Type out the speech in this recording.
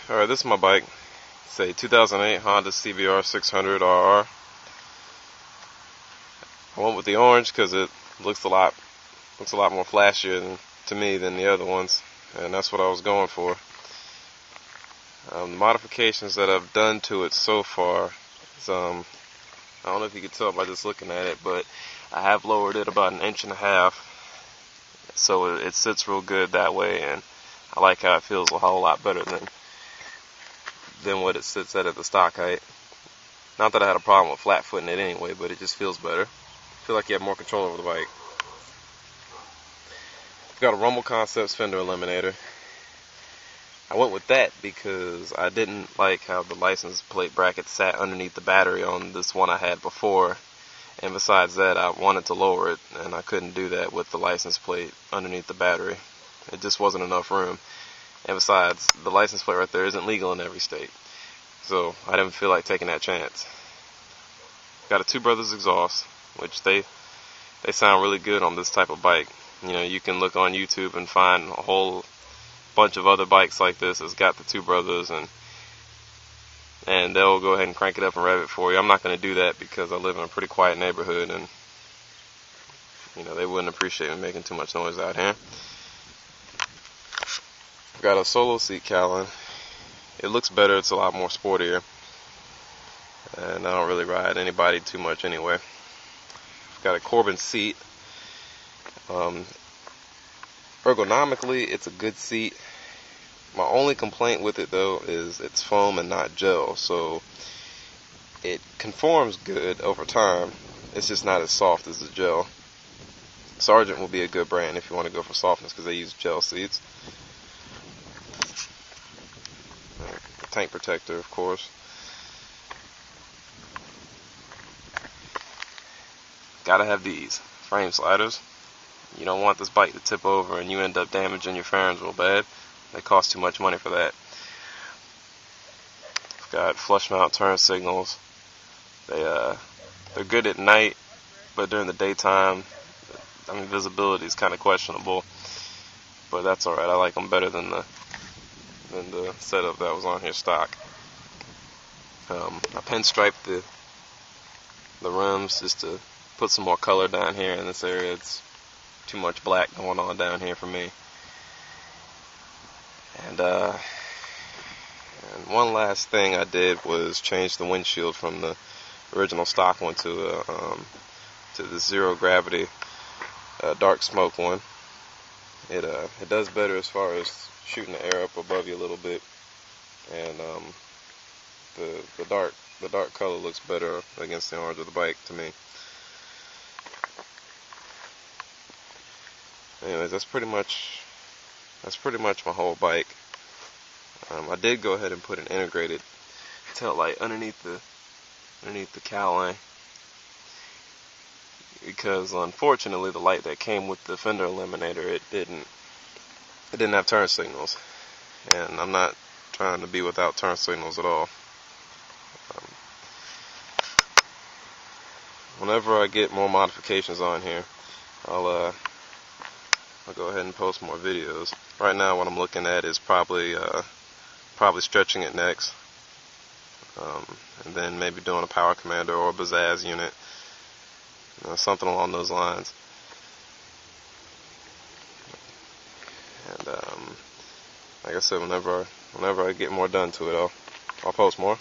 Alright, this is my bike. It's a 2008 Honda CBR 600RR. I went with the orange because it looks a lot more flashier to me than the other ones, and that's what I was going for. The modifications that I've done to it so far is, I don't know if you can tell by just looking at it, but I have lowered it about 1.5 inches, so it sits real good that way, and I like how it feels a whole lot better than what it sits at the stock height. Not that I had a problem with flat footing it anyway, but it just feels better. I feel like you have more control over the bike. I've got a Rumble Concepts fender eliminator. I went with that because I didn't like how the license plate bracket sat underneath the battery on this one I had before, and besides that I wanted to lower it, and I couldn't do that with the license plate underneath the battery. It just wasn't enough room. And besides, the license plate right there isn't legal in every state, so I didn't feel like taking that chance. Got a Two Brothers exhaust, which they sound really good on this type of bike. You know, you can look on YouTube and find a whole bunch of other bikes like this that's got the Two Brothers, and they'll go ahead and crank it up and rev it for you. I'm not going to do that because I live in a pretty quiet neighborhood, and you know, they wouldn't appreciate me making too much noise out here. Got a Solo seat cowling. It looks better, it's a lot more sportier, and I don't really ride anybody too much anyway. Got a Corbin seat. Ergonomically, it's a good seat. My only complaint with it though is it's foam and not gel, so it conforms good over time. It's just not as soft as the gel. Sargent will be a good brand if you want to go for softness because they use gel seats. Tank protector, of course. Gotta have these frame sliders. You don't want this bike to tip over and you end up damaging your fairings real bad. They cost too much money for that. Got flush mount turn signals. They're good at night, but during the daytime, I mean, visibility is kind of questionable. But that's alright. I like them better than the setup that was on here stock. I pinstriped the rims just to put some more color down here in this area. It's too much black going on down here for me. And one last thing I did was change the windshield from the original stock one to the zero gravity dark smoke one. It does better as far as shooting the air up above you a little bit, and the dark color looks better against the orange of the bike to me. Anyways, that's pretty much my whole bike. I did go ahead and put an integrated tail light underneath the cowling, because unfortunately the light that came with the fender eliminator, it didn't have turn signals, and I'm not trying to be without turn signals at all. Whenever I get more modifications on here, I'll go ahead and post more videos. Right now what I'm looking at is probably stretching it next, and then maybe doing a Power Commander or a Bazzaz unit, something along those lines. And like I said, whenever I get more done to it, I'll post more.